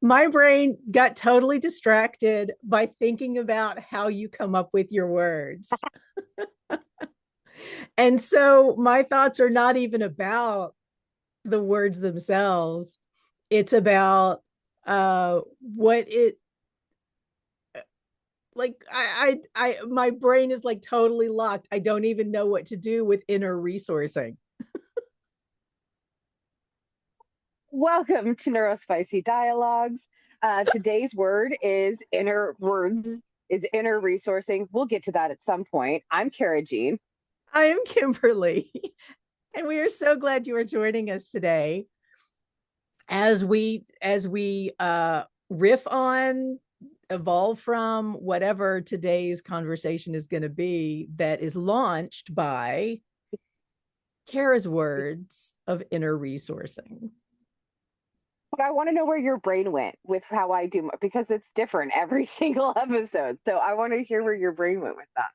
my brain got totally distracted by thinking about how you come up with your words. And so my thoughts are not even about the words themselves. It's about what it like my brain is like totally locked. I don't even know what to do with inner resourcing. Welcome to Neurospicy Dialogues. Today's word is inner resourcing. We'll get to that at some point. I'm Cara Jean. I am Kimberly, and we are so glad you are joining us today as we riff on, evolve from whatever today's conversation is going to be, that is launched by Cara's words of inner resourcing. But I want to know where your brain went with how I do because it's different every single episode. So I want to hear where your brain went with that.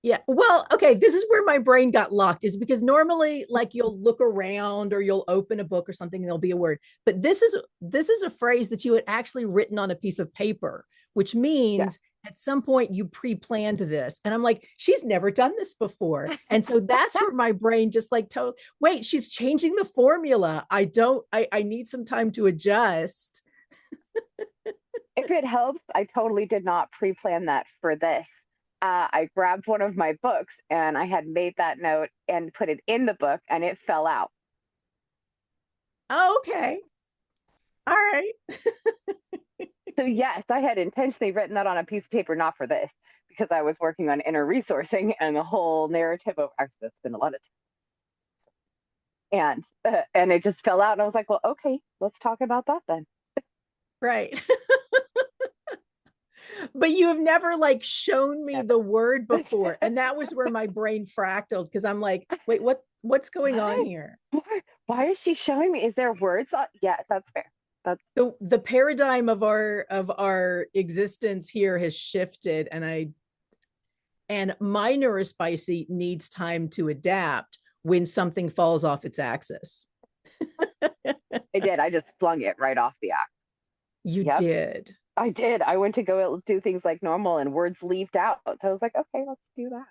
Yeah. Well, okay. This is where my brain got locked, is because normally, like, you'll look around or you'll open a book or something and there'll be a word. But this is a phrase that you had actually written on a piece of paper, which Yeah. means at some point you pre-planned this. And I'm like, she's never done this before. And so that's where my brain just like told, wait, she's changing the formula. I need some time to adjust. If it helps, I totally did not pre-plan that for this. I grabbed one of my books and I had made that note and put it in the book and it fell out. Oh, okay. All right. So yes, I had intentionally written that on a piece of paper, not for this, because I was working on inner resourcing and the whole narrative of actually that's been a lot of time. And it just fell out, and I was like, well, okay, let's talk about that then. Right. But you have never like shown me the word before, and that was where my brain fractaled, because I'm like, wait, what's going on Why? here? Why is she showing me? Is there words? Yeah, that's fair. That's The paradigm of our existence here has shifted, and my neurospicy needs time to adapt when something falls off its axis. I did. I just flung it right off the act. You Yep, did. I did. I went to go do things like normal, and words leaped out. So I was like, okay, let's do that.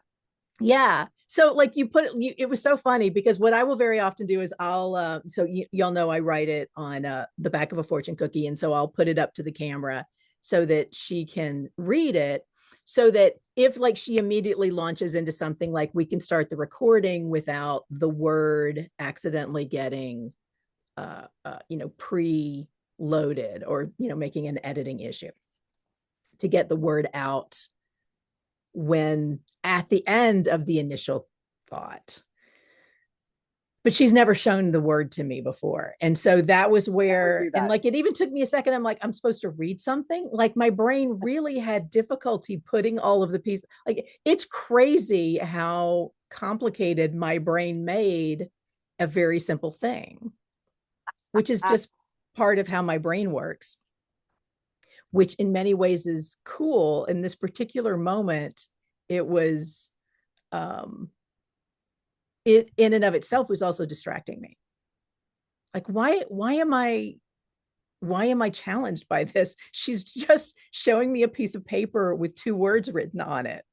Yeah. So like it was so funny, because what I will very often do is y'all know I write it on the back of a fortune cookie. And so I'll put it up to the camera so that she can read it, so that if like she immediately launches into something, like we can start the recording without the word accidentally getting, pre-loaded, or, making an editing issue, to get the word out when at the end of the initial thought. But she's never shown the word to me before. And so that was Never where, do and that. like, it even took me a second. I'm like, I'm supposed to read something. Like, my brain really had difficulty putting all of the pieces. Like, it's crazy how complicated my brain made a very simple thing, which is just part of how my brain works, which in many ways is cool. In this particular moment, it was, it in and of itself was also distracting me. Like, why am I challenged by this? She's just showing me a piece of paper with two words written on it.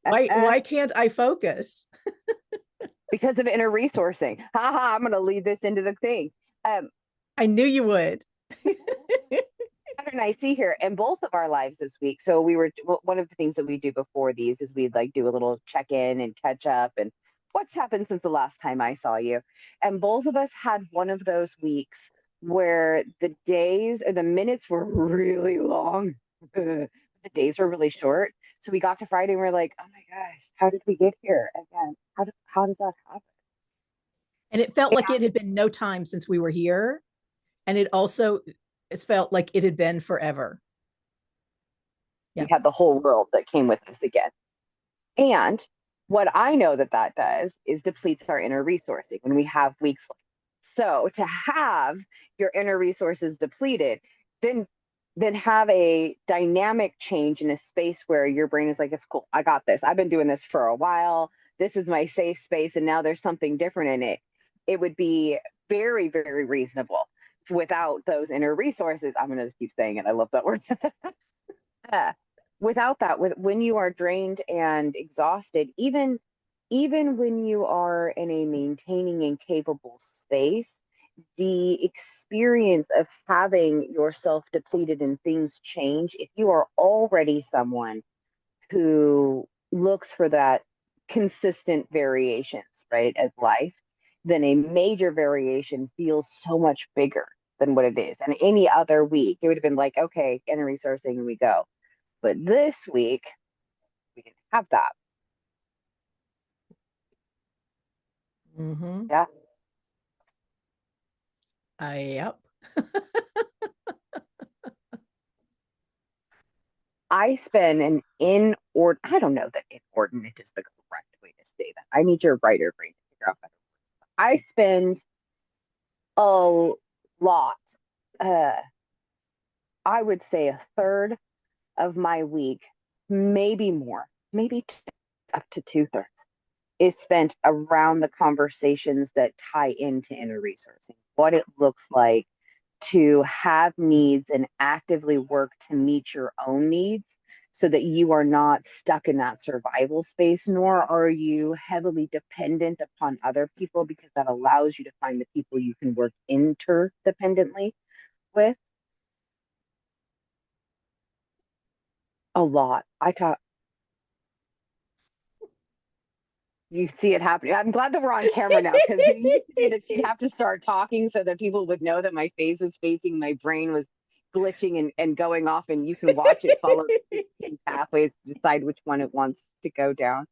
Why can't I focus? Because of inner resourcing. Haha, I'm going to lead this into the thing. Um, I knew you would. and I see here in both of our lives this week. So one of the things that we do before these is we'd like do a little check in and catch up and what's happened since the last time I saw you. And both of us had one of those weeks where the days or the minutes were really long. The days were really short. So we got to Friday and we're like, oh my gosh, how did we get here again? How did that happen? And it felt like it had been no time since we were here. And it felt like it had been forever. We Yeah. had the whole world that came with us again. And what I know that does is depletes our inner resourcing when we have weeks like so. To have your inner resources depleted, then have a dynamic change in a space where your brain is like, it's cool, I got this, I've been doing this for a while, this is my safe space, and now there's something different in it. It would be very, very reasonable without those inner resources, I'm going to just keep saying it. I love that word. uh, Without that, when you are drained and exhausted, even when you are in a maintaining and capable space, the experience of having yourself depleted and things change. If you are already someone who looks for that consistent variations, right, as life, then a major variation feels so much bigger than what it is. And any other week, it would have been like, okay, inner resourcing, and we go. But this week, we didn't have that. Mm-hmm. Yeah. Yep. I spend an I don't know that inordinate is the correct way to say that. I need your writer brain to figure out better. I spend a lot, uh, I would say a third of my week, maybe more, maybe up to two-thirds, is spent around the conversations that tie into inner resourcing, what it looks like to have needs and actively work to meet your own needs so that you are not stuck in that survival space, nor are you heavily dependent upon other people, because that allows you to find the people you can work interdependently with. A lot. I talk, you see it happening. I'm glad that we're on camera now, because it used to be that she'd have to start talking so that people would know that my face was facing, my brain was glitching and going off, and you can watch it follow pathways to decide which one it wants to go down.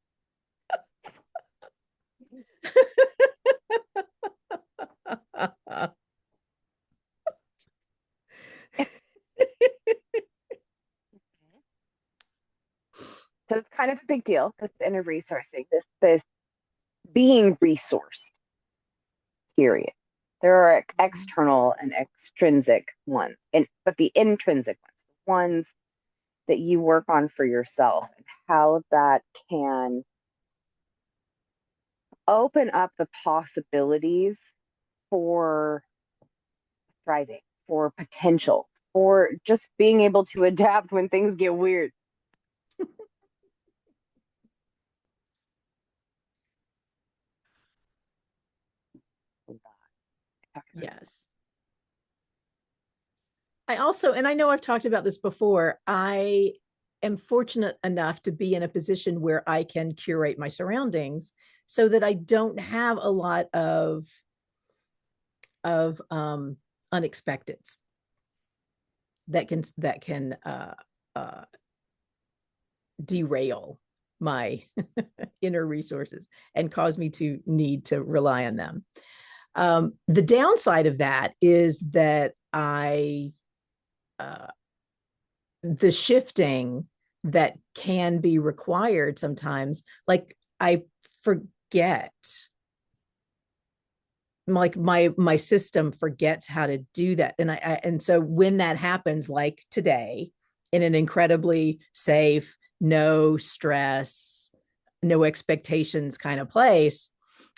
So it's kind of a big deal, this inner resourcing, this being resourced, period. There are external and extrinsic ones, but the intrinsic ones, the ones that you work on for yourself, and how that can open up the possibilities for thriving, for potential, for just being able to adapt when things get weird. Yes. I also, and I know I've talked about this before, I am fortunate enough to be in a position where I can curate my surroundings so that I don't have a lot of unexpecteds that can derail my inner resources and cause me to need to rely on them. The downside of that is that the shifting that can be required sometimes, like I forget, like my system forgets how to do that, and so when that happens, like today, in an incredibly safe, no stress, no expectations kind of place,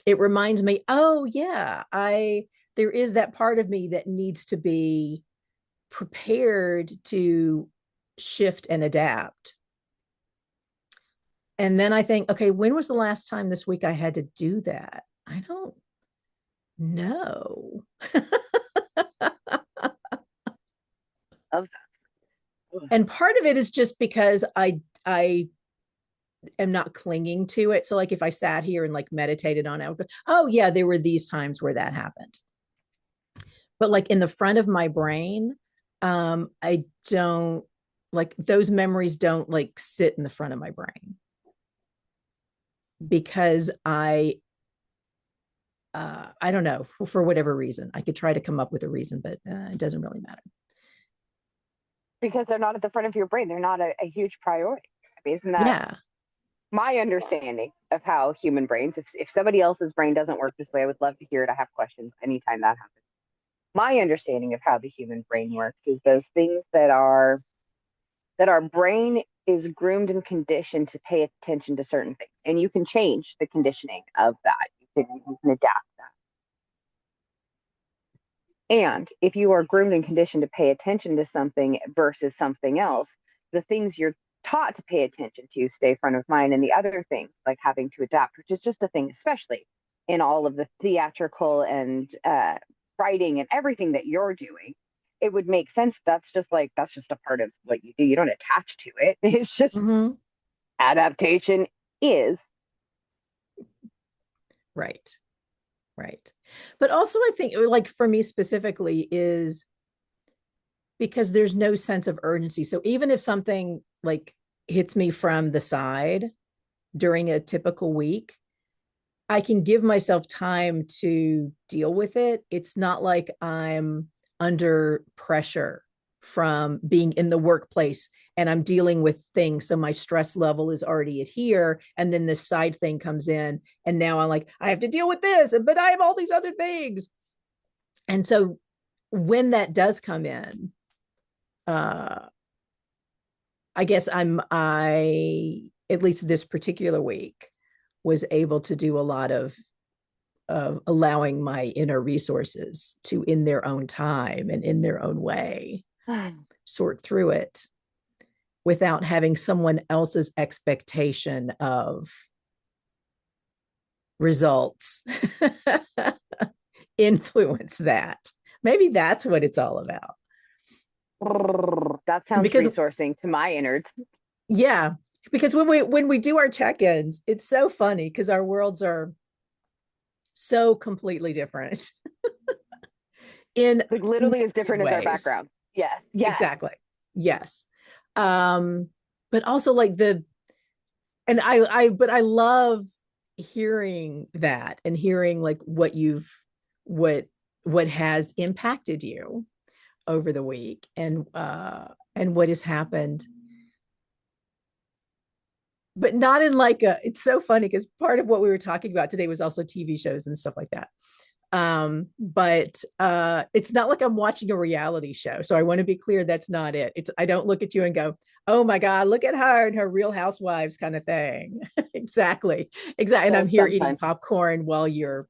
it reminds me, oh yeah, I there is that part of me that needs to be prepared to shift and adapt. And then I think, okay, when was the last time this week I had to do that? I don't know. And part of it is just because I am not clinging to it. So like if I sat here and like meditated on it, I would go, oh yeah, there were these times where that happened. But like in the front of my brain, I don't, like those memories don't like sit in the front of my brain because I don't know, for whatever reason. I could try to come up with a reason, but it doesn't really matter. Because they're not at the front of your brain. They're not a huge priority. I mean, isn't that Yeah. my understanding of how human brains, if somebody else's brain doesn't work this way, I would love to hear it. I have questions anytime that happens. My understanding of how the human brain works is those things that our brain is groomed and conditioned to pay attention to certain things. And you can change the conditioning of that. You can adapt that. And if you are groomed and conditioned to pay attention to something versus something else, the things you're taught to pay attention to stay front of mind. And the other things, like having to adapt, which is just a thing, especially in all of the theatrical and writing and everything that you're doing, it would make sense. That's just a part of what you do. You don't attach to it. It's just Mm-hmm. adaptation is. Right. Right. But also, I think, like for me specifically, is because there's no sense of urgency. So even if something like hits me from the side during a typical week, I can give myself time to deal with it. It's not like I'm under pressure from being in the workplace and I'm dealing with things. So my stress level is already at here. And then this side thing comes in. And now I'm like, I have to deal with this, but I have all these other things. And so when that does come in, uh, I guess at least this particular week, was able to do a lot of allowing my inner resources to, in their own time and in their own way, sort through it without having someone else's expectation of results influence that. Maybe that's what it's all about. That sounds Because resourcing to my innards. yeah, because when we do our check-ins, it's so funny because our worlds are so completely different in Like literally as different as our ways. background. Yes. Yes. Exactly. Yes. But also like but I love hearing that and hearing like what what has impacted you over the week and what has happened, but not in like it's so funny because part of what we were talking about today was also TV shows and stuff like that. But it's not like I'm watching a reality show, so I want to be clear, that's not it. It's, I don't look at you and go, oh my god, look at her and her Real Housewives kind of thing. Exactly, and So I'm here eating sometimes. popcorn while you're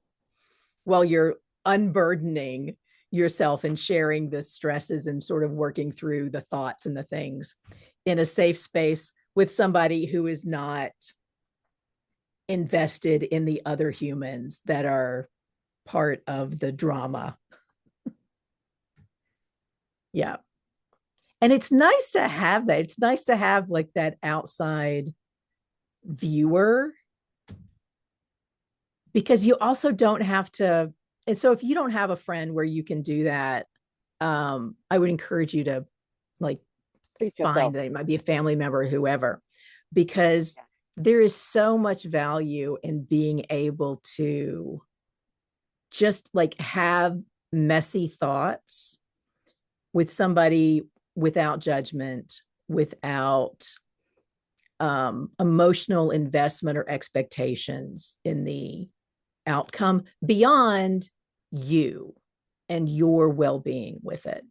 unburdening yourself and sharing the stresses and sort of working through the thoughts and the things in a safe space with somebody who is not invested in the other humans that are part of the drama. Yeah. And it's nice to have that. It's nice to have like that outside viewer because you also don't have to. And so if you don't have a friend where you can do that, I would encourage you to like Treat find yourself. that it might be a family member or whoever, because Yeah. there is so much value in being able to just like have messy thoughts with somebody without judgment, without emotional investment or expectations in the outcome beyond you and your well-being with it.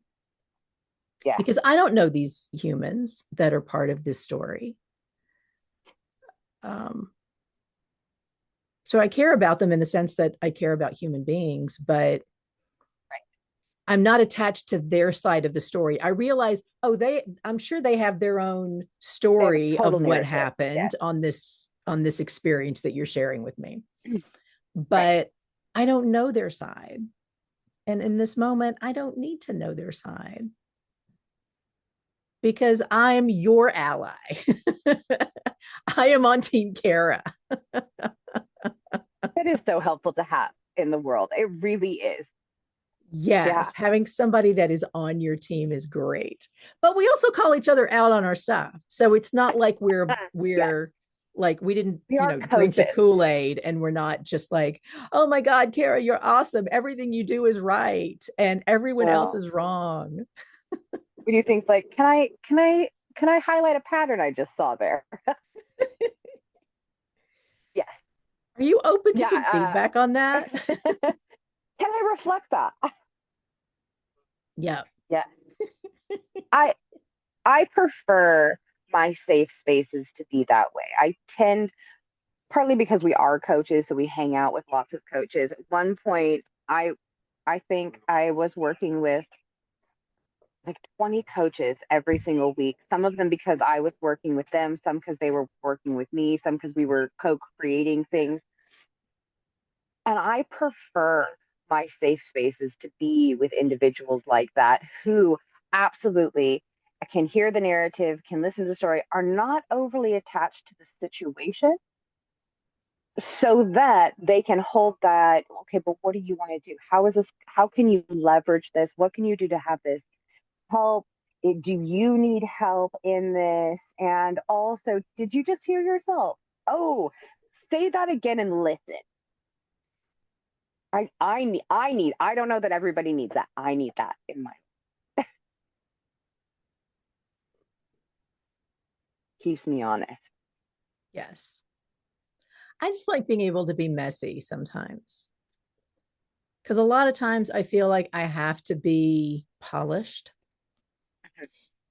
Yes. Because I don't know these humans that are part of this story. Um, so I care about them in the sense that I care about human beings, but Right. I'm not attached to their side of the story. I realize, I'm sure they have their own They have a story of total what narrative. happened Yes. on this experience that you're sharing with me. Right. But I don't know their side. And in this moment, I don't need to know their side because I'm your ally. I am on Team Cara. That is so helpful to have in the world. It really is. Yeah. Yes, having somebody that is on your team is great. But we also call each other out on our stuff. So it's not like Yes. we're like we didn't, We are drink the coaches. Kool-Aid and we're not just like, "Oh my god, Cara, you're awesome. Everything you do is right and everyone else No. is wrong." We do things like, can I highlight a pattern I just saw there? Yes. Are you open to some Yeah. feedback on that? Can I reflect that? Yeah. Yeah. I I prefer my safe spaces to be that way. I tend, partly because we are coaches, so we hang out with lots of coaches. At one point, I I think I was working with like 20 coaches every single week. Some of them because I was working with them, some because they were working with me, some because we were co-creating things. And I prefer my safe spaces to be with individuals like that who absolutely can hear the narrative, can listen to the story, are not overly attached to the situation so that they can hold that, okay, but what do you want to do? How is this? How can you leverage this? What can you do to have this help? Do you need help in this? And also, did you just hear yourself? Oh, say that again and listen. I don't know that everybody needs that. I need that in my, keeps me honest. Yes. I just like being able to be messy sometimes. Because a lot of times I feel like I have to be polished,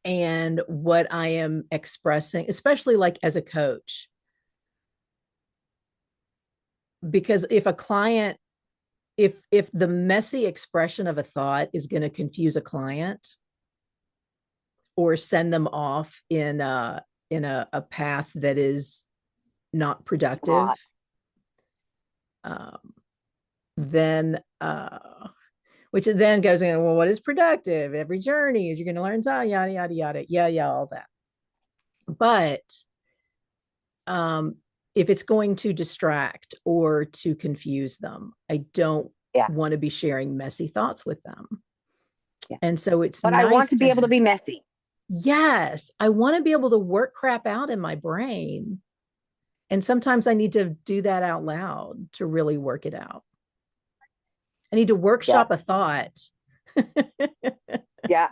and what I am expressing, especially like as a coach, because if a client, if the messy expression of a thought is going to confuse a client or send them off in a path that is not productive, Not, um, then which then goes in, well, what is productive? Every journey is you're going to learn, so yada yada yada, yeah, all that. But um, if it's going to distract or to confuse them, I don't yeah, want to be sharing messy thoughts with them. yeah. And so it's But I want nice to to be able to have, be messy. yes, I want to be able to work crap out in my brain. And sometimes I need to do that out loud to really work it out. I need to Yeah, workshop a thought. yeah.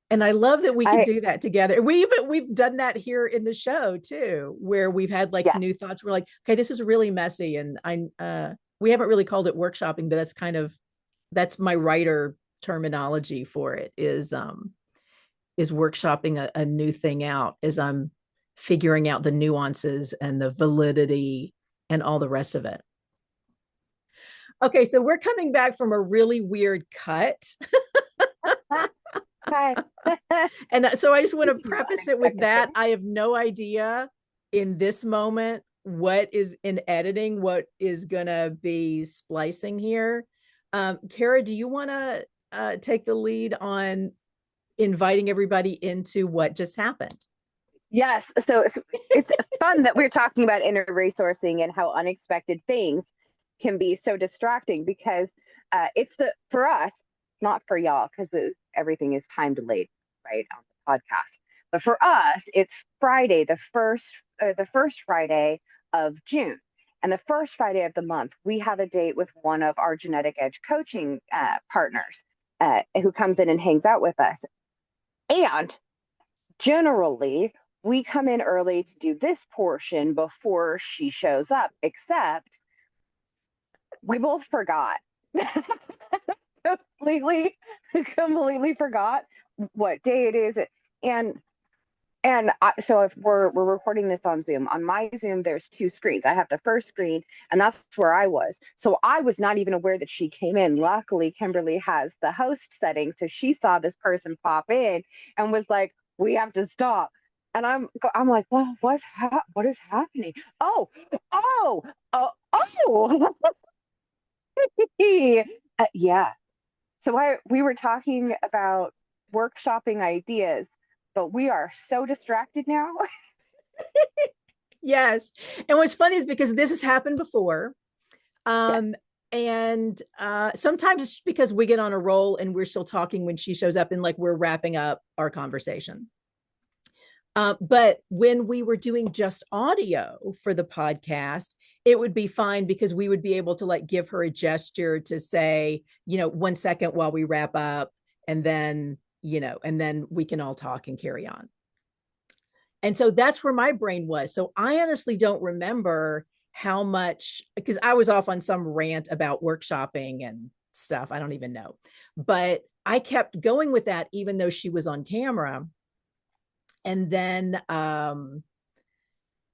And I love that we could I do that together. We've done that here in the show too, where we've had like Yes, new thoughts. We're like, okay, this is really messy, and we haven't really called it workshopping, but that's my writer terminology for it is workshopping a new thing out as I'm figuring out the nuances and the validity and all the rest of it. Okay, so we're coming back from a really weird cut. hi. And so I just want to No preface it with unexpected that. things. I have no idea in this moment what is in editing, what is going to be splicing here. Cara, do you want to take the lead on inviting everybody into what just happened? Yes, so it's fun that we're talking about inner resourcing and how unexpected things can be so distracting because it's the for us, not for y'all, because everything is time delayed, right, on the podcast. But for us, it's Friday, the first Friday of June, and the first Friday of the month, we have a date with one of our Genetic Edge coaching partners who comes in and hangs out with us. And generally, we come in early to do this portion before she shows up, except we both forgot. completely, completely forgot what day it is. And so if we're recording this on Zoom, on my Zoom, there's two screens. I have the first screen, and that's where I was. So I was not even aware that she came in. Luckily, Kimberly has the host setting, so she saw this person pop in and was like, "We have to stop." And I'm like, "Well, what is happening?" Oh, oh, oh. Yeah. So we were talking about workshopping ideas, but we are so distracted now. Yes. And what's funny is because this has happened before. Yes. Um, and sometimes it's because we get on a roll and we're still talking when she shows up and like we're wrapping up our conversation. But when we were doing just audio for the podcast, it would be fine because we would be able to like give her a gesture to say, 1 second while we wrap up, and then, and then we can all talk and carry on. And so that's where my brain was. So I honestly don't remember how much, because I was off on some rant about workshopping and stuff. I don't even know. But I kept going with that, even though she was on camera. And then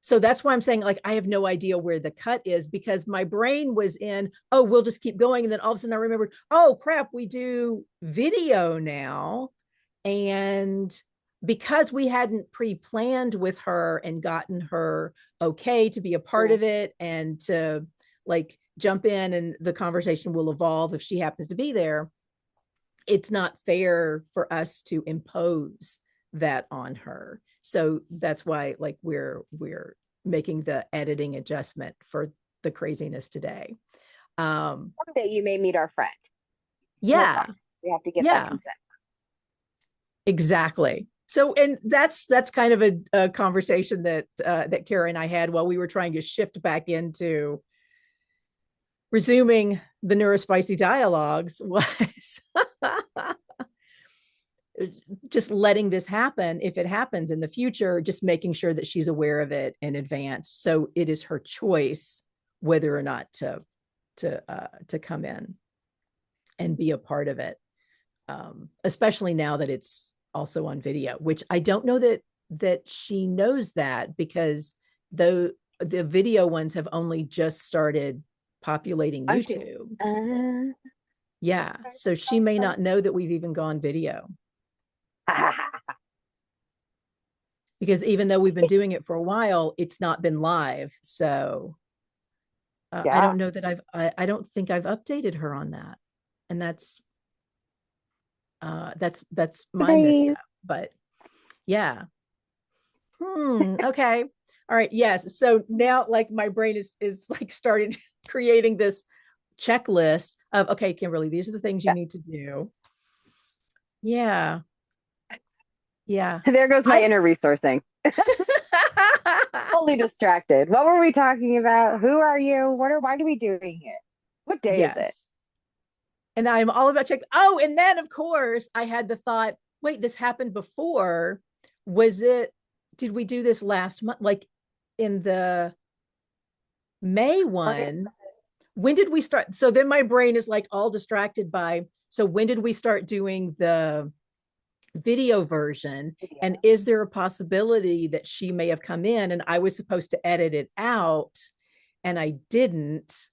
So that's why I'm saying, like, I have no idea where the cut is, because my brain was in, oh, we'll just keep going. And then all of a sudden I remembered, oh crap, we do video now. And because we hadn't pre-planned with her and gotten her okay to be a part of it and to like jump in, and the conversation will evolve if she happens to be there, it's not fair for us to impose that on her. So that's why like we're making the editing adjustment for the craziness today. One day you may meet our friend. No Yeah. problem. We have to get that Yeah. consent. Exactly. So, and that's kind of a conversation that that Cara and I had while we were trying to shift back into resuming the Neurospicy dialogues, was just letting this happen. If it happens in the future, just making sure that she's aware of it in advance, so it is her choice whether or not to come in and be a part of it, especially now that it's also on video, which I don't know that she knows that, because the video ones have only just started populating YouTube. Yeah, so she may not know that we've even gone video, because even though we've been doing it for a while, it's not been live. So I Yeah. don't know that I don't think I've updated her on that, and that's my misstep. But yeah. Okay. All right. Yes. So now like my brain is like started creating this checklist of, okay, Kimberly, these are the things you Yeah. need to do. Yeah. Yeah. There goes my I inner resourcing. Totally distracted. What were we talking about? Who are you? Why are we doing it? What day is it? yes. And I'm all about check. Oh, and then of course I had the thought, wait, this happened before. Was it, did we do this last month? Like in the May one, when did we start? So then my brain is like all distracted by, so when did we start doing the video version? And is there a possibility that she may have come in and I was supposed to edit it out and I didn't,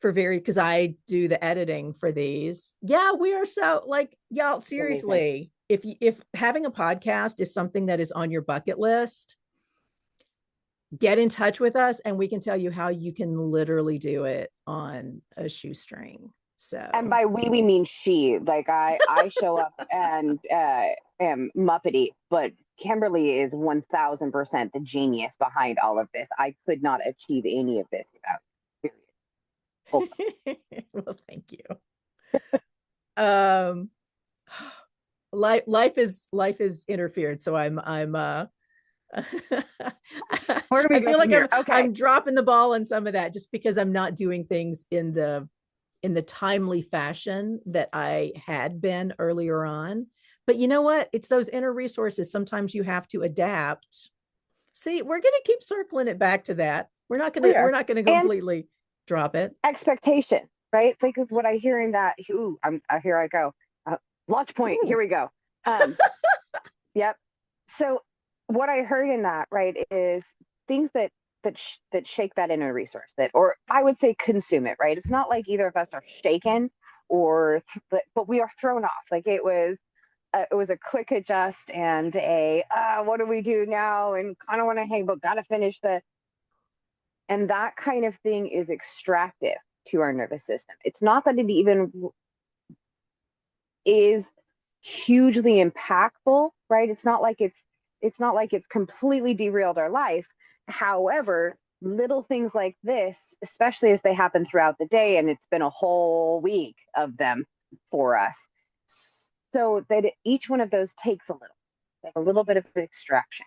for very, because I do the editing for these. Yeah, we are so like, y'all, seriously, if having a podcast is something that is on your bucket list, get in touch with us and we can tell you how you can literally do it on a shoestring. And So by we mean she. Like I show up and am muppety, but Kimberly is 1000% the genius behind all of this. I could not achieve any of this without. Period. Full stop. well, thank you. um life is interfered, so I'm Where do we I go feel from like here? I'm Okay. I'm dropping the ball on some of that just because I'm not doing things in the timely fashion that I had been earlier on. But you know what? It's those inner resources. Sometimes you have to adapt. See, we're going to keep circling it back to that. We We're are. not going to And completely drop it. expectation, right? Think of what I hear in that. Ooh, here I go. Launch point. Ooh. Here we go. Yep. So what I heard in that, right, is things that shake that inner resource, that, or I would say consume it, right? It's not like either of us are shaken or but we are thrown off. Like it was a quick adjust and a what do we do now, and kind of want to hang but gotta finish the, and that kind of thing is extractive to our nervous system. It's not that it even is hugely impactful, right? It's not like it's completely derailed our life. However, little things like this, especially as they happen throughout the day, and it's been a whole week of them for us, so that each one of those takes like a little bit of extraction.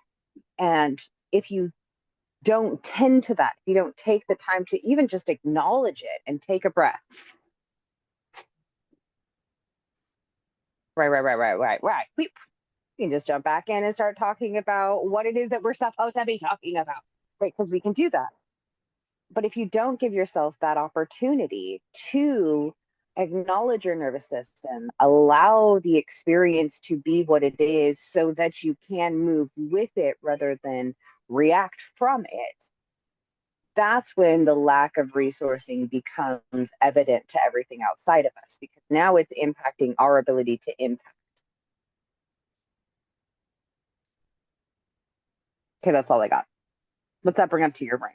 And if you don't tend to that, if you don't take the time to even just acknowledge it and take a breath, right. We can just jump back in and start talking about what it is that we're supposed to be talking about, right? Because we can do that. But if you don't give yourself that opportunity to acknowledge your nervous system, allow the experience to be what it is so that you can move with it rather than react from it, that's when the lack of resourcing becomes evident to everything outside of us, because now it's impacting our ability to impact. Okay, that's all I got. What's that bring up to your brain?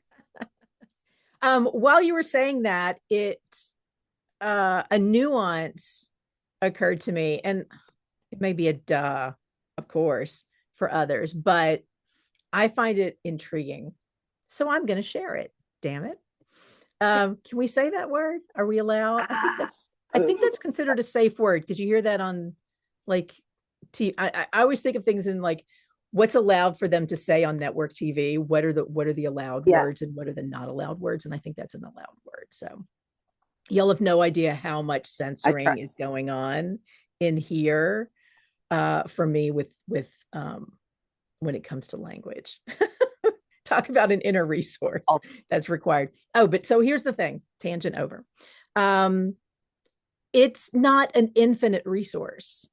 While you were saying that, a nuance occurred to me, and it may be a duh, of course, for others, but I find it intriguing. So I'm going to share it. Damn it. Can we say that word? Are we allowed? I think that's considered a safe word, because you hear that on like I always think of things in like what's allowed for them to say on network TV. What are the allowed Yeah, words and what are the not allowed words? And I think that's an allowed word. So you'll have no idea how much I censoring trust. is going on in here for me with when it comes to language. Talk about an inner resource I'll, that's required. Oh, but so here's the thing, tangent over. Um, it's not an infinite resource.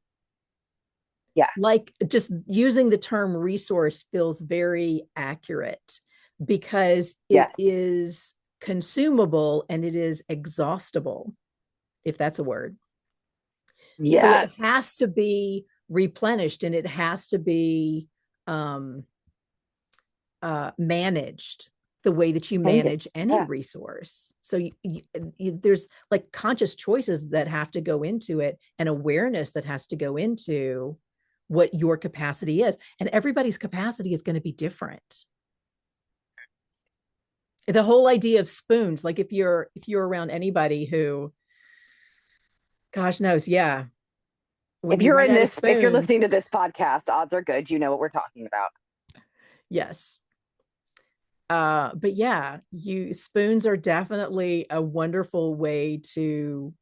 yeah, Like just using the term resource feels very accurate because it yes, is consumable and it is exhaustible, if that's a word. So it yes. has to be replenished and it has to be um, managed the way that you Tended. manage any Yeah. resource. So there's like conscious choices that have to go into it and awareness that has to go into what your capacity is. And everybody's capacity is going to be different. The whole idea of spoons, like if you're around anybody who, gosh knows, yeah, when If you you're run in out of this, if you're spoons, listening to this podcast, odds are good you know what we're talking about. yes. But yeah, you spoons are definitely a wonderful way to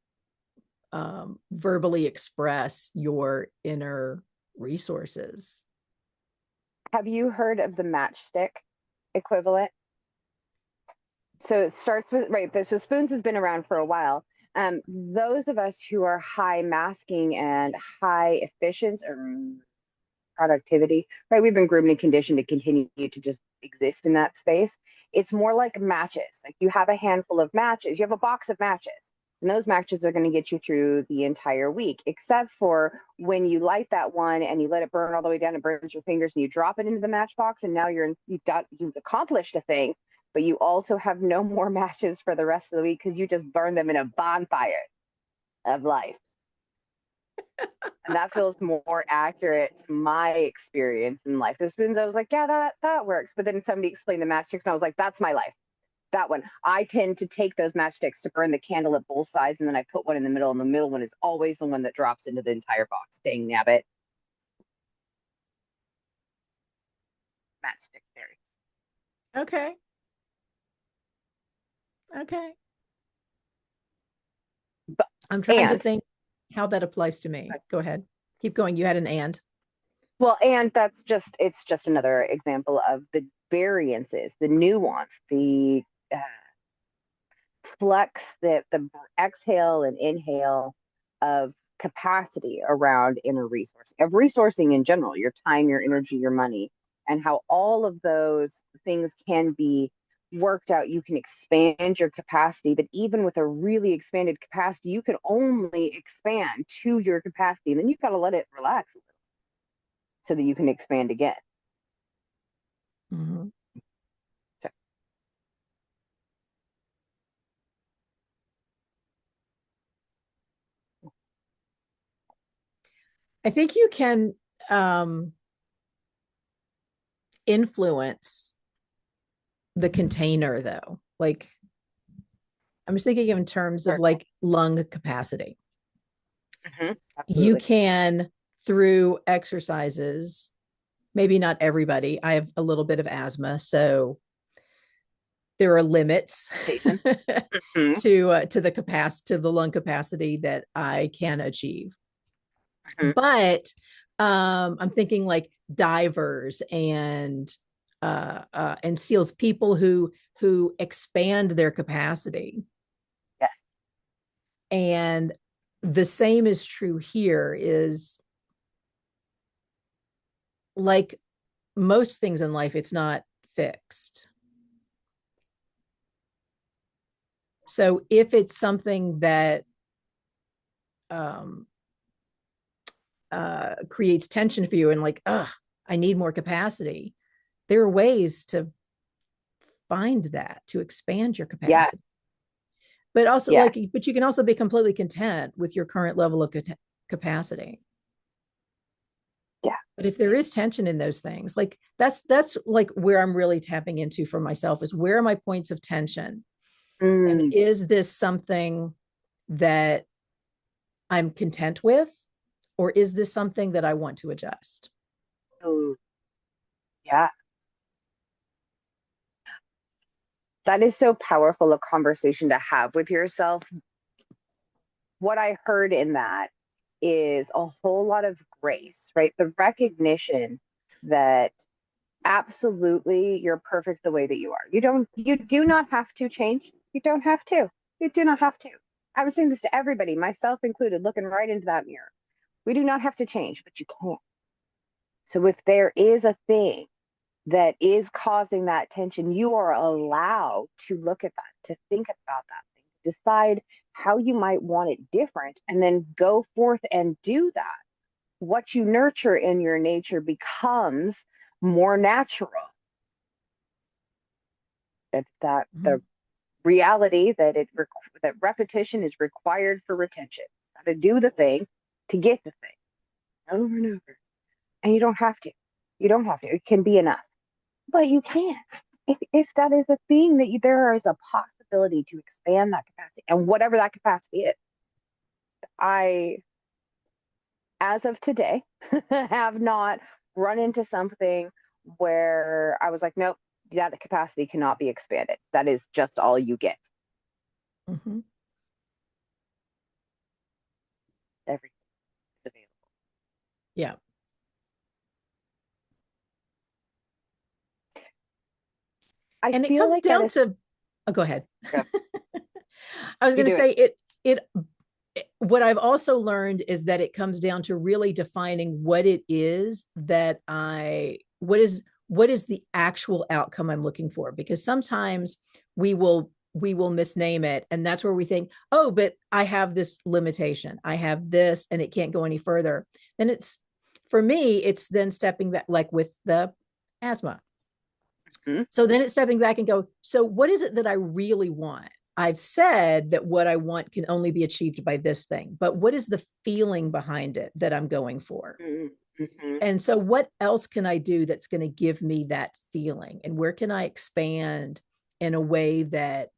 verbally express your inner resources. Have you heard of the matchstick equivalent? So it starts with right. So spoons has been around for a while. Those of us who are high masking and high efficiency or productivity, right? We've been groomed and conditioned to continue to just exist in that space. It's more like matches. Like you have a handful of matches, you have a box of matches, and those matches are going to get you through the entire week, except for when you light that one and you let it burn all the way down, it burns your fingers, and you drop it into the matchbox, and now you've accomplished a thing, but you also have no more matches for the rest of the week because you just burned them in a bonfire of life. And that feels more accurate to my experience in life. The spoons, I was like, yeah, that works. But then somebody explained the matchsticks, and I was like, that's my life. That one. I tend to take those matchsticks to burn the candle at both sides, and then I put one in the middle, and the middle one is always the one that drops into the entire box. Dang nabbit. Matchstick theory. Okay. Okay. But I'm trying to and think how that applies to me. Go ahead. Keep going. You had an and. and that's just it's just another example of the variances, the nuance, the uh, flex, the exhale and inhale of capacity around inner resource of resourcing in general, your time, your energy, your money, and how all of those things can be worked out. You can expand your capacity, but even with a really expanded capacity, you can only expand to your capacity, and then you've got to let it relax a little so that you can expand again. Mm-hmm. So, I think you can um, influence the container, though. Like, I'm just thinking in terms of certainly. like lung capacity. Mm-hmm. You Absolutely. can, through exercises, maybe not everybody. I have a little bit of asthma, so there are limits Mm-hmm. to the capacity to the lung capacity that I can achieve. Mm-hmm. But I'm thinking like divers and seals, people who expand their capacity. Yes. And the same is true here. Is like most things in life, it's not fixed. So if it's something that creates tension for you and like, I need more capacity, there are ways to find that, to expand your Yeah. capacity. But also Yeah. but you can also be completely content with your current level of capacity. Yeah. But if there is tension in those things, like that's like where I'm really tapping into for myself, is where are my points of tension? And Mm. is this something that I'm content with? Or is this something that I want to adjust? Oh, yeah. That is so powerful a conversation to have with yourself. What I heard in that is a whole lot of grace, right? The recognition that absolutely you're perfect the way that you are. You do not have to change. You don't have to. You do not have to. I'm saying this to everybody, myself included, looking right into that mirror. We do not have to change, but you can't. So if there is a thing that is causing that tension, you are allowed to look at that, to think about that thing, decide how you might want it different, and then go forth and do that. What you nurture in your nature becomes more natural. That Mm-hmm. the reality that that repetition is required for retention. Got to do the thing to get the thing over and over, and you don't have to. You don't have to. It can be enough, but you can. If that is a thing that there is a possibility to expand that capacity, and whatever that capacity is, I, as of today, have not run into something where I was like, nope, that capacity cannot be expanded. That is just all you get. Mm-hmm. Everything is available. Yeah. I And it feel comes like that down is. to, oh, go ahead. Yeah, I was you going to do it. say what I've also learned is that it comes down to really defining what it is that what is the actual outcome I'm looking for, because sometimes we will misname it, and that's where we think, oh, but I have this limitation, I have this, and it can't go any further. Then it's, for me, it's then stepping back, like with the asthma. Mm-hmm. So then it's stepping back and go, so what is it that I really want? I've said that what I want can only be achieved by this thing, but what is the feeling behind it that I'm going for? Mm-hmm. And so what else can I do that's going to give me that feeling? And where can I expand in a way that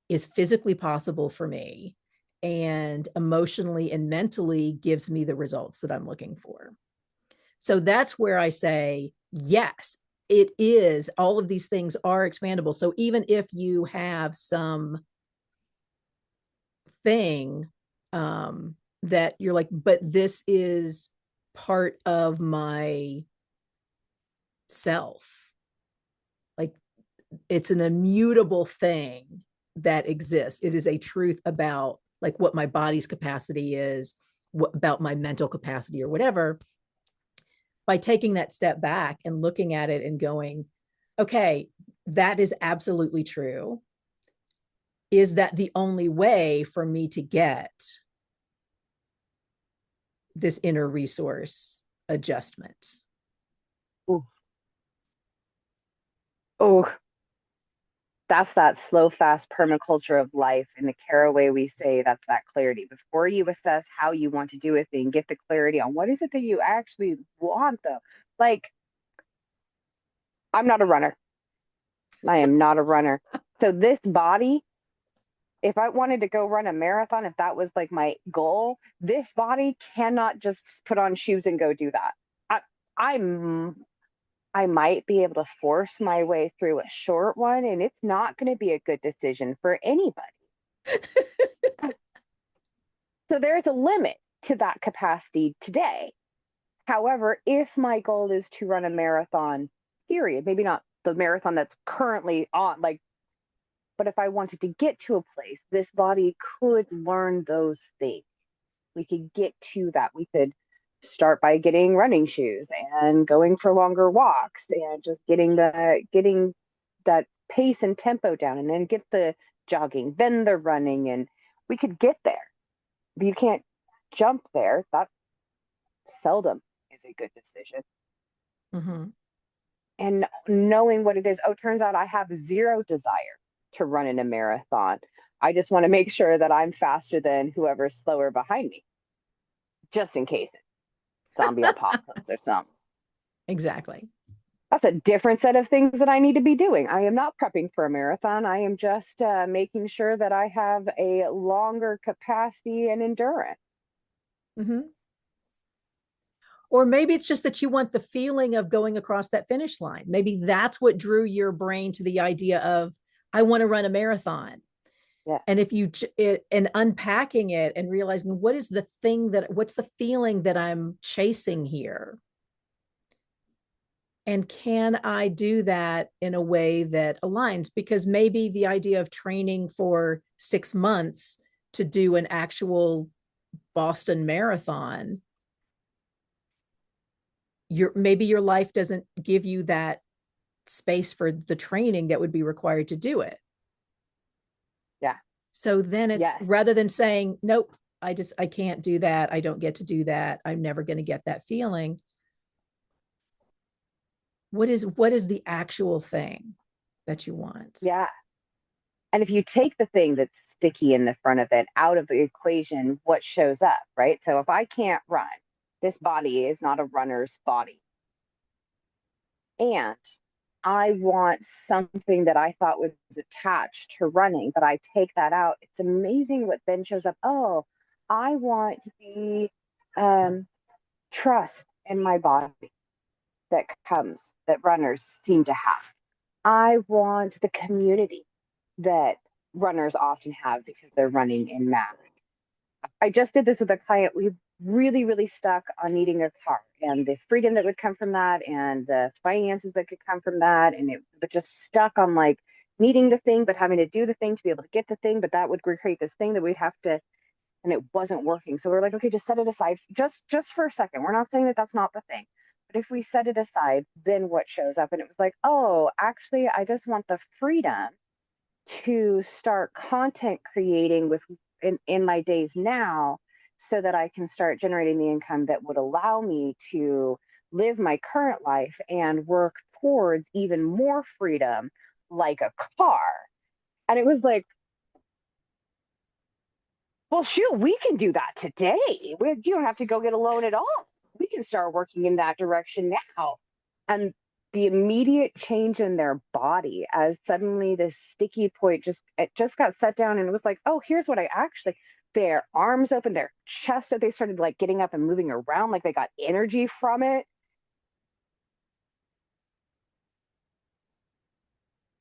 is physically possible for me and emotionally and mentally gives me the results that I'm looking for? So that's where I say, yes, it is. All of these things are expandable. So even if you have some thing that you're like, but this is part of my self, like it's an immutable thing that exists. It is a truth about like what my body's capacity is, what about my mental capacity or whatever. By taking that step back and looking at it and going, okay, that is absolutely true. Is that the only way for me to get this inner resource adjustment? Oh, oh, that's that slow, fast permaculture of life. In the Cara way, we say that's that clarity. Before you assess how you want to do a thing, get the clarity on what is it that you actually want, though. Like, I'm not a runner. I am not a runner. So this body, if I wanted to go run a marathon, if that was like my goal, this body cannot just put on shoes and go do that. I, I'm I might be able to force my way through a short one, and it's not going to be a good decision for anybody. So there's a limit to that capacity today. However, if my goal is to run a marathon, period, maybe not the marathon that's currently on, like, but if I wanted to get to a place, this body could learn those things. We could get to that. We could start by getting running shoes and going for longer walks and just getting that pace and tempo down, and then get the jogging, then the running, and we could get there. But you can't jump there. That seldom is a good decision. Mm-hmm. And knowing what it is, oh, turns out I have zero desire to run in a marathon. I just want to make sure that I'm faster than whoever's slower behind me, just in case zombie apocalypse or something. Exactly. That's a different set of things that I need to be doing. I am not prepping for a marathon. I am just making sure that I have a longer capacity and endurance. Mm-hmm. Or maybe it's just that you want the feeling of going across that finish line. Maybe that's what drew your brain to the idea of, I want to run a marathon. Yeah. And if you and unpacking it and realizing what's the feeling that I'm chasing here? And can I do that in a way that aligns? Because maybe the idea of training for 6 months to do an actual Boston Marathon, maybe your life doesn't give you that space for the training that would be required to do it. Yeah. So then it's Yes. rather than saying, nope, I can't do that. I don't get to do that. I'm never going to get that feeling. What is the actual thing that you want? Yeah. And if you take the thing that's sticky in the front of it out of the equation, what shows up, right? So if I can't run, this body is not a runner's body. And I want something that I thought was attached to running, but I take that out. It's amazing what then shows up. Oh, I want the trust in my body that runners seem to have. I want the community that runners often have because they're running in mass. I just did this with a client. We really, really stuck on needing a car and the freedom that would come from that and the finances that could come from that. And but just stuck on like needing the thing, but having to do the thing to be able to get the thing. But that would create this thing that we'd have to, and it wasn't working. So we're like, okay, just set it aside just for a second. We're not saying that that's not the thing. But if we set it aside, then what shows up? And it was like, oh, actually, I just want the freedom to start content creating in my days now so that I can start generating the income that would allow me to live my current life and work towards even more freedom like a car. And it was like, well, shoot, we can do that today. You don't have to go get a loan at all. We can start working in that direction now. And the immediate change in their body as suddenly this sticky point just got set down and it was like, oh, here's what I actually, their arms open, their chest, they started like getting up and moving around like they got energy from it.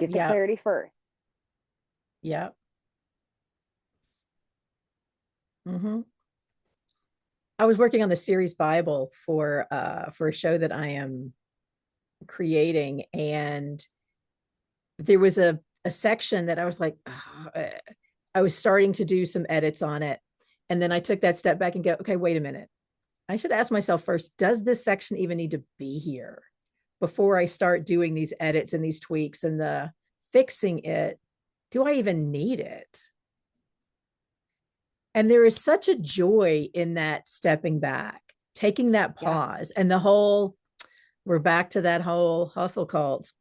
Get the Yeah. clarity first. Yeah. Mm-hmm. I was working on the series Bible for a show that I am creating, and there was a section that I was like, oh, I was starting to do some edits on it, and then I took that step back and go, okay, wait a minute. I should ask myself first, does this section even need to be here before I start doing these edits and these tweaks and the fixing it? Do I even need it? And there is such a joy in that stepping back, taking that Yeah. pause, and we're back to that whole hustle cult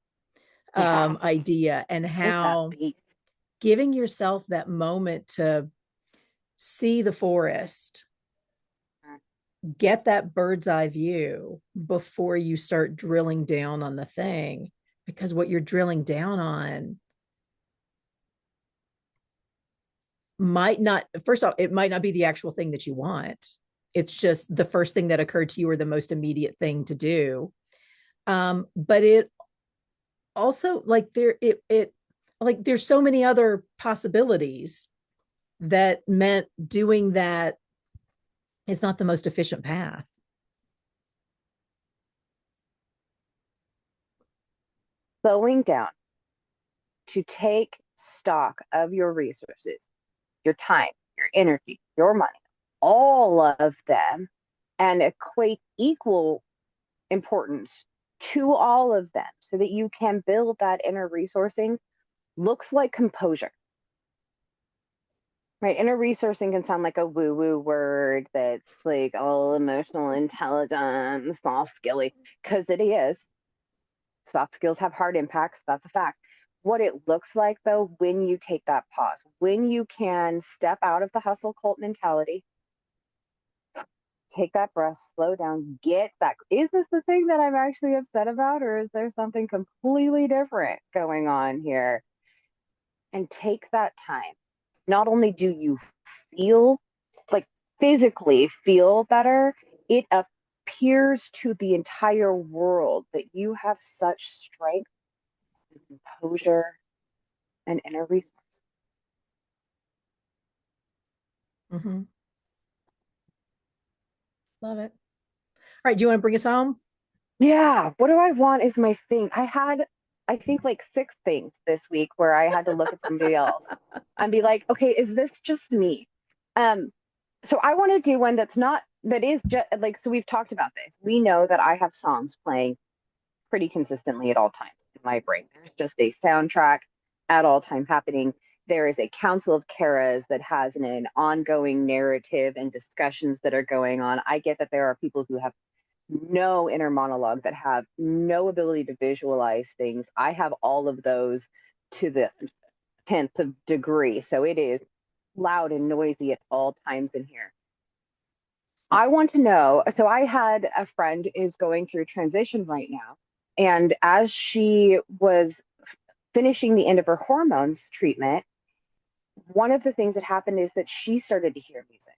Yeah. idea, and It's that how beast. giving yourself that moment to see the forest, get that bird's eye view before you start drilling down on the thing, because what you're drilling down on might not, first off, it might not be the actual thing that you want. It's just the first thing that occurred to you or the most immediate thing to do. But it also like it like there's so many other possibilities that meant doing that is not the most efficient path. Slowing down to take stock of your resources, your time, your energy, your money, all of them, and equate equal importance to all of them so that you can build that inner resourcing looks like composure. Right. Inner resourcing can sound like a woo woo word that's like all emotional intelligence, all skilly, because it is. Soft skills have hard impacts. That's a fact. What it looks like, though, when you take that pause, when you can step out of the hustle cult mentality, take that breath, slow down, get that. Is this the thing that I'm actually upset about, or is there something completely different going on here? And take that time. Not only do you feel like physically feel better, it appears to the entire world that you have such strength and composure and inner resource. Mm-hmm. Love it. All right. Do you want to bring us home? Yeah, what do I want is my thing. I think, like six things this week where I had to look at somebody else and be like, okay, is this just me? Um, so I want to do one that's not, that is just like, so we've talked about this. We know that I have songs playing pretty consistently at all times in my brain. There's just a soundtrack at all time happening. There is a council of Caras that has an ongoing narrative and discussions that are going on. I get that there are people who have no inner monologue, that have no ability to visualize things. I have all of those to the 10th of degree. So it is loud and noisy at all times in here. I want to know. So I had a friend is going through transition right now. And as she was finishing the end of her hormones treatment, one of the things that happened is that she started to hear music.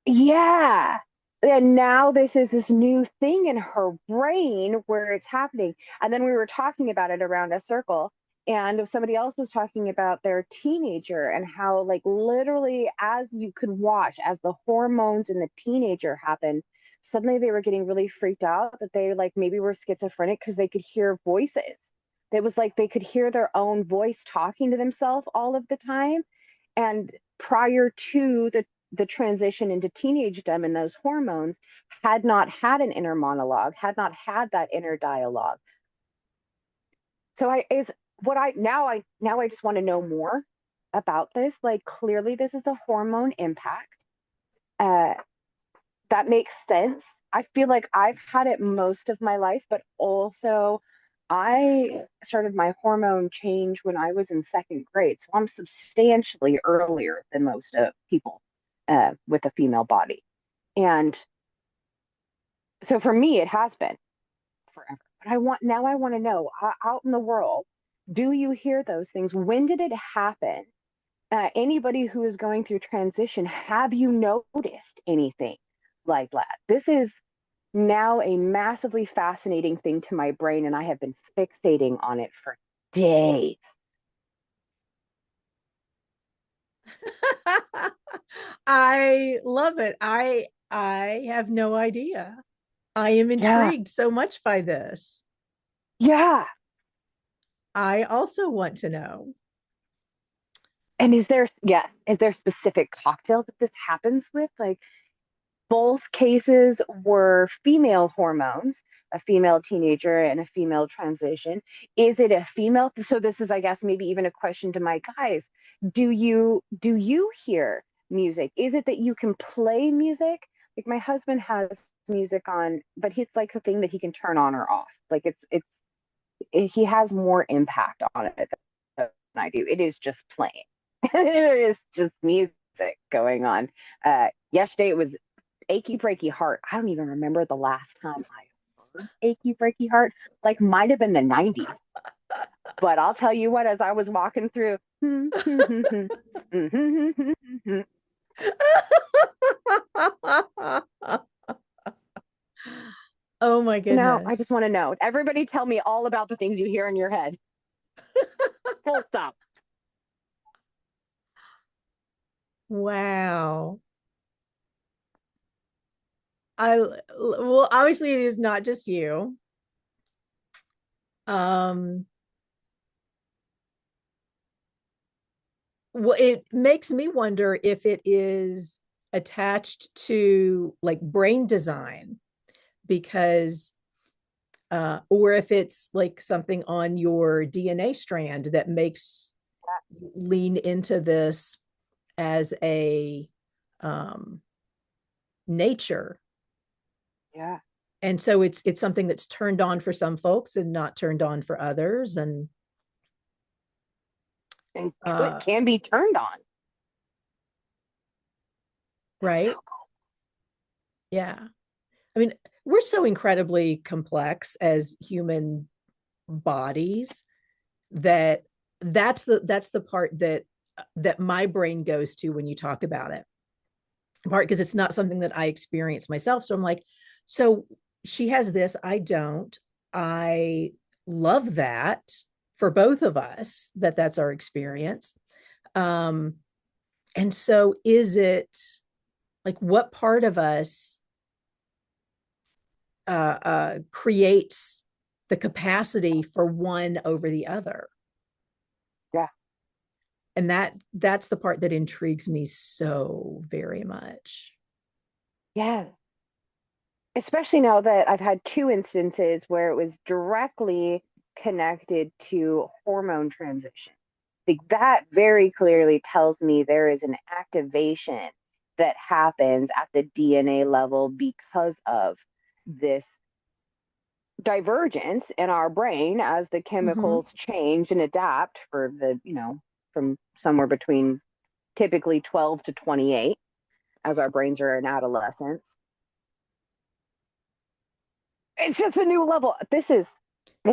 Yeah. And now this is this new thing in her brain where it's happening. And then we were talking about it around a circle. And somebody else was talking about their teenager and how, like, literally, as you could watch, as the hormones in the teenager happened, suddenly they were getting really freaked out that they, like, maybe were schizophrenic because they could hear voices. It was like they could hear their own voice talking to themselves all of the time. And prior to the transition into teenagedom and those hormones, had not had an inner monologue, had not had that inner dialogue. So I is what I just want to know more about this. Like, clearly this is a hormone impact. Uh, that makes sense. I feel like I've had it most of my life, but also I started my hormone change when I was in second grade. So I'm substantially earlier than most people with a female body. And so for me, it has been forever. But I want to know out in the world, do you hear those things? When did it happen? Anybody who is going through transition, have you noticed anything like that? This is now a massively fascinating thing to my brain, and I have been fixating on it for days. I love it. I have no idea. I am Yeah. intrigued so much by this. Yeah. I also want to know. And is there specific cocktail that this happens with? Like, both cases were female hormones, a female teenager and a female transition. Is it a female? So this is, I guess, maybe even a question to my guys. Do you hear music? Is it that you can play music? Like, my husband has music on, but it's like the thing that he can turn on or off. Like, he has more impact on it than I do. It is just playing. It is just music going on. Yesterday it was Achy Breaky Heart. I don't even remember the last time I heard Achy Breaky Heart. Like, might have been the 90s. But I'll tell you what, as I was walking through, Oh my now I just goodness. want to know. Everybody tell me all about the things you hear in your head. Full stop. Wow. Well, obviously it is not just you. Um, well, it makes me wonder if it is attached to like brain design, because or if it's like something on your DNA strand that makes you lean into this as a nature. Yeah. And so it's something that's turned on for some folks and not turned on for others. And And it can be turned on. That's so right. cool. Yeah. I mean, we're so incredibly complex as human bodies that that's the part that my brain goes to when you talk about it. Part because it's not something that I experience myself. So I'm like, so she has this, I don't. I love that for both of us that that's our experience. Um, and so is it like what part of us creates the capacity for one over the other? Yeah. And that's the part that intrigues me so very much. Yeah. Especially now that I've had two instances where it was directly connected to hormone transition. Like that very clearly tells me there is an activation that happens at the DNA level because of this divergence in our brain as the Mm-hmm. chemicals change and adapt for the, from somewhere between typically 12 to 28 as our brains are in adolescence. It's just a new level. It's up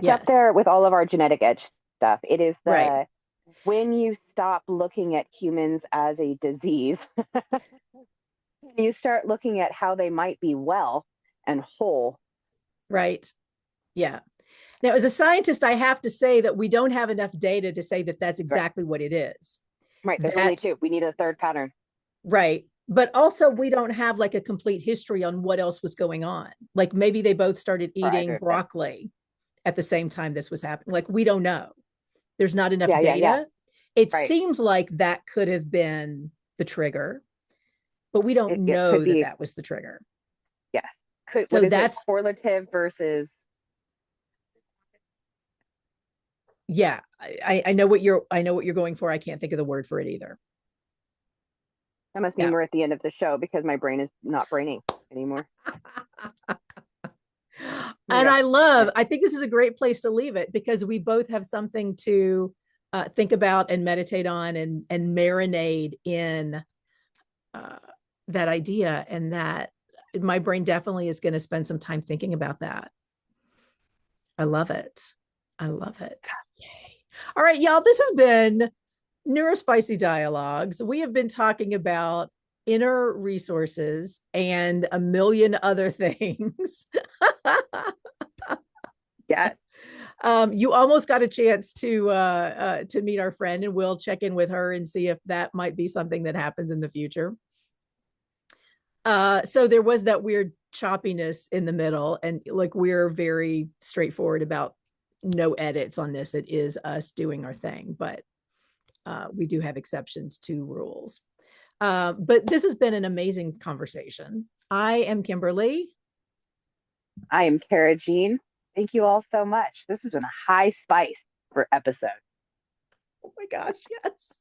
Yes. there with all of our genetic edge stuff. It is Right. the when you stop looking at humans as a disease, you start looking at how they might be well and whole. Right. Yeah. Now, as a scientist, I have to say that we don't have enough data to say that that's Right. exactly what it is. Right. There's only That's two. We need a third pattern. right. But also, we don't have like a complete history on what else was going on. Like maybe they both started For eating either of them. broccoli at the same time this was happening. Like we don't know. There's not enough Yeah, yeah, yeah. data. It Right. seems like that could have been the trigger, but we don't It could know that be, that was the trigger. yes. Could what So is it? that's Correlative versus yeah. I know what you're going for. I can't think of the word for it either. that must mean Yeah. we're at the end of the show because my brain is not braining anymore. Oh my And gosh. I think this is a great place to leave it because we both have something to think about and meditate on and marinate in uh, that idea. And that my brain definitely is going to spend some time thinking about that. I love it. I love it. Yay. All right, y'all, this has been Neurospicy Dialogues. We have been talking about inner resources and a million other things. Yeah. You almost got a chance to meet our friend, and we'll check in with her and see if that might be something that happens in the future. So there was that weird choppiness in the middle, and like we're very straightforward about no edits on this. It is us doing our thing, but we do have exceptions to rules. But this has been an amazing conversation. I am Kimberly. I am Cara Jean. Thank you all so much. This has been a high spice for episode. Oh my gosh, yes.